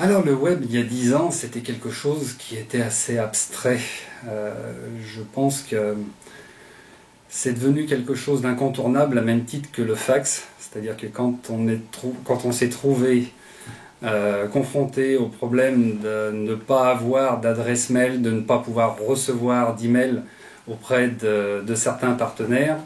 Alors le web, il y a 10 ans, c'était quelque chose qui était assez abstrait. Je pense que c'est devenu quelque chose d'incontournable à même titre que le fax. C'est-à-dire que quand on s'est trouvé confronté au problème de ne pas avoir d'adresse mail, de ne pas pouvoir recevoir d'email auprès de certains partenaires,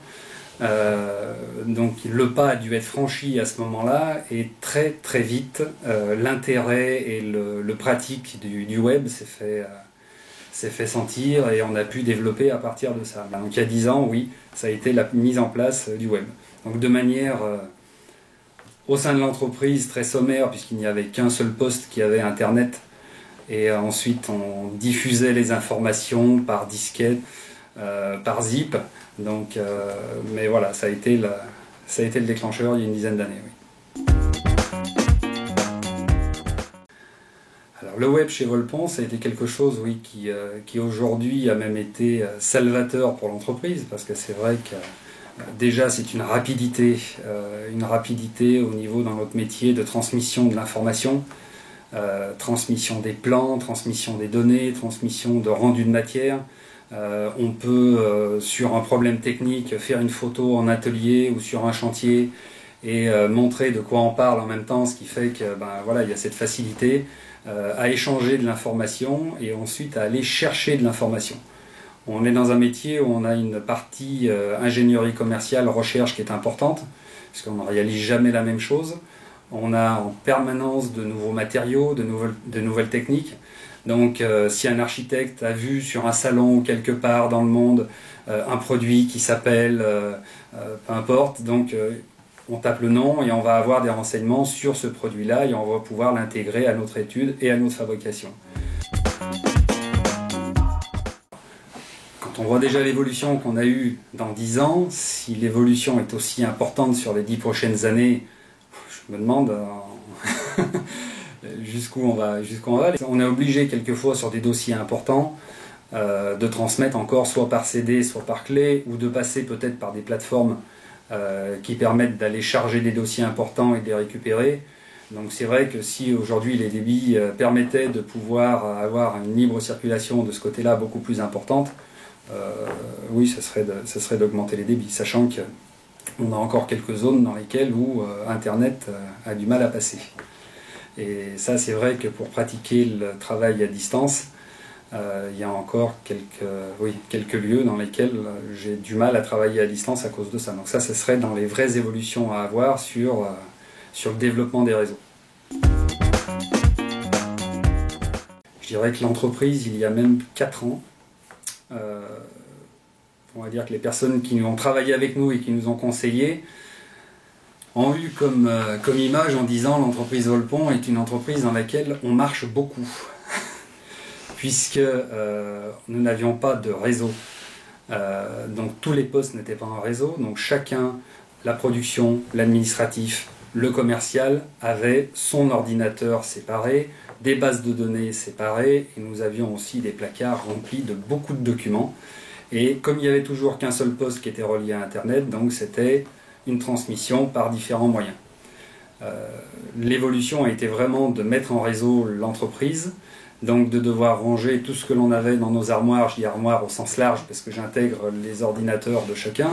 donc le pas a dû être franchi à ce moment-là, et très très vite l'intérêt et le pratique du web s'est fait sentir, et on a pu développer à partir de ça. Donc il y a 10 ans, oui, ça a été la mise en place du web. Donc de manière au sein de l'entreprise très sommaire, puisqu'il n'y avait qu'un seul poste qui avait Internet, et ensuite on diffusait les informations par disquette, par zip. Donc, mais voilà, ça a été le déclencheur il y a une dizaine d'années. Oui. Alors, le web chez Volpon, ça a été quelque chose, oui, qui aujourd'hui a même été salvateur pour l'entreprise, parce que c'est vrai que déjà c'est une rapidité au niveau dans notre métier de transmission de l'information, transmission des plans, transmission des données, transmission de rendu de matière. On peut, sur un problème technique, faire une photo en atelier ou sur un chantier et montrer de quoi on parle en même temps, ce qui fait que voilà, il y a cette facilité à échanger de l'information et ensuite à aller chercher de l'information. On est dans un métier où on a une partie ingénierie commerciale, recherche qui est importante, parce qu'on ne réalise jamais la même chose. On a en permanence de nouveaux matériaux, de nouvelles techniques. Donc si un architecte a vu sur un salon ou quelque part dans le monde un produit qui s'appelle, peu importe, donc on tape le nom et on va avoir des renseignements sur ce produit-là et on va pouvoir l'intégrer à notre étude et à notre fabrication. Quand on voit déjà l'évolution qu'on a eue dans 10 ans, si l'évolution est aussi importante sur les 10 prochaines années, je me demande jusqu'où on va. On est obligé quelquefois sur des dossiers importants de transmettre encore soit par CD, soit par clé, ou de passer peut-être par des plateformes qui permettent d'aller charger des dossiers importants et de les récupérer. Donc c'est vrai que si aujourd'hui les débits permettaient de pouvoir avoir une libre circulation de ce côté-là beaucoup plus importante, oui, ça serait d'augmenter les débits, sachant qu'on a encore quelques zones dans lesquelles où Internet a du mal à passer. Et ça, c'est vrai que pour pratiquer le travail à distance, il y a encore quelques lieux dans lesquels j'ai du mal à travailler à distance à cause de ça. Donc ça, ce serait dans les vraies évolutions à avoir sur le développement des réseaux. Je dirais que l'entreprise, il y a même 4 ans, on va dire que les personnes qui ont travaillé avec nous et qui nous ont conseillé ont eu comme image en disant l'entreprise Volpon est une entreprise dans laquelle on marche beaucoup, puisque nous n'avions pas de réseau. Donc tous les postes n'étaient pas en réseau, donc chacun, la production, l'administratif, le commercial, avait son ordinateur séparé, des bases de données séparées, et nous avions aussi des placards remplis de beaucoup de documents. Et comme il n'y avait toujours qu'un seul poste qui était relié à Internet, donc c'était une transmission par différents moyens. L'évolution a été vraiment de mettre en réseau l'entreprise, donc de devoir ranger tout ce que l'on avait dans nos armoires, je dis armoires au sens large parce que j'intègre les ordinateurs de chacun,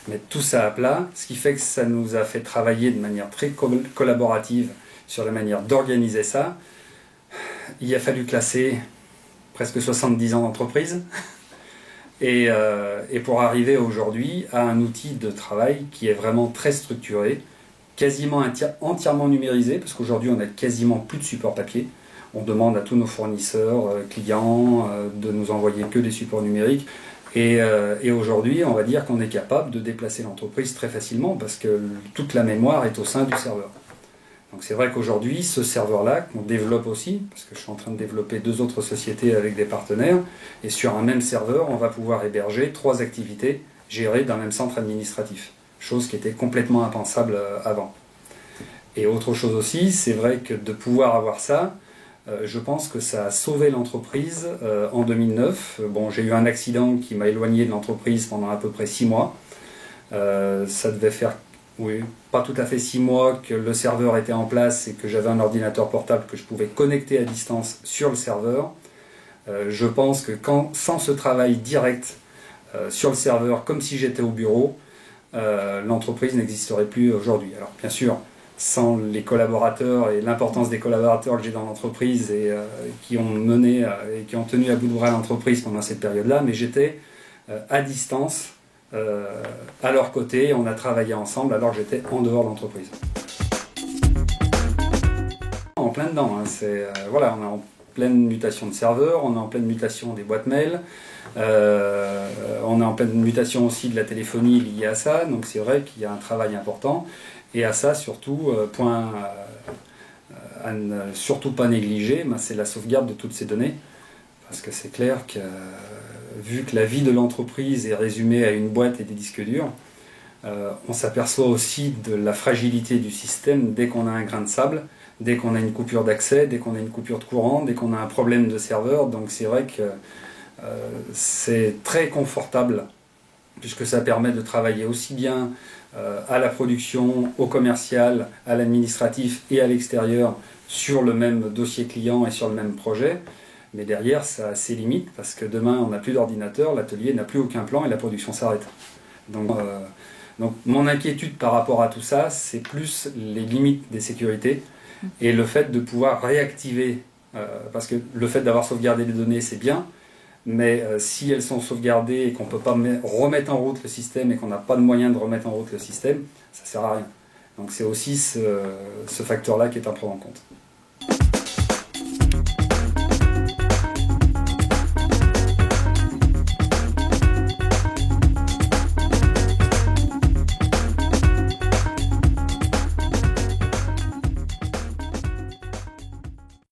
mettre tout ça à plat, ce qui fait que ça nous a fait travailler de manière très collaborative sur la manière d'organiser ça. Il a fallu classer presque 70 ans d'entreprise. Et pour arriver aujourd'hui à un outil de travail qui est vraiment très structuré, quasiment entièrement numérisé, parce qu'aujourd'hui on n'a quasiment plus de support papier. On demande à tous nos fournisseurs, clients, de nous envoyer que des supports numériques. Et aujourd'hui, on va dire qu'on est capable de déplacer l'entreprise très facilement, parce que toute la mémoire est au sein du serveur. Donc c'est vrai qu'aujourd'hui, ce serveur-là, qu'on développe aussi, parce que je suis en train de développer 2 autres sociétés avec des partenaires, et sur un même serveur, on va pouvoir héberger 3 activités gérées d'un même centre administratif, chose qui était complètement impensable avant. Et autre chose aussi, c'est vrai que de pouvoir avoir ça, je pense que ça a sauvé l'entreprise en 2009. Bon, j'ai eu un accident qui m'a éloigné de l'entreprise pendant à peu près 6 mois. Ça devait faire, oui, pas tout à fait 6 mois que le serveur était en place et que j'avais un ordinateur portable que je pouvais connecter à distance sur le serveur. Je pense que sans ce travail direct sur le serveur, comme si j'étais au bureau, l'entreprise n'existerait plus aujourd'hui. Alors bien sûr, sans les collaborateurs et l'importance des collaborateurs que j'ai dans l'entreprise et qui ont mené et qui ont tenu à bout de bras l'entreprise pendant cette période-là, mais j'étais à distance, à leur côté, on a travaillé ensemble alors que j'étais en dehors de l'entreprise. En plein dedans, hein, voilà, on est en pleine mutation de serveurs, on est en pleine mutation des boîtes mail, on est en pleine mutation aussi de la téléphonie liée à ça, donc c'est vrai qu'il y a un travail important. Et à ça, surtout, point à ne surtout pas négliger, c'est la sauvegarde de toutes ces données. Parce que c'est clair que, vu que la vie de l'entreprise est résumée à une boîte et des disques durs, on s'aperçoit aussi de la fragilité du système dès qu'on a un grain de sable, dès qu'on a une coupure d'accès, dès qu'on a une coupure de courant, dès qu'on a un problème de serveur. Donc c'est vrai que c'est très confortable, puisque ça permet de travailler aussi bien à la production, au commercial, à l'administratif et à l'extérieur sur le même dossier client et sur le même projet. Mais derrière, ça a ses limites, parce que demain, on n'a plus d'ordinateur, l'atelier n'a plus aucun plan et la production s'arrête. Donc mon inquiétude par rapport à tout ça, c'est plus les limites des sécurités et le fait de pouvoir réactiver, parce que le fait d'avoir sauvegardé les données, c'est bien, mais si elles sont sauvegardées et qu'on ne peut pas remettre en route le système et qu'on n'a pas de moyen de remettre en route le système, ça ne sert à rien. Donc c'est aussi ce facteur-là qui est à prendre en compte.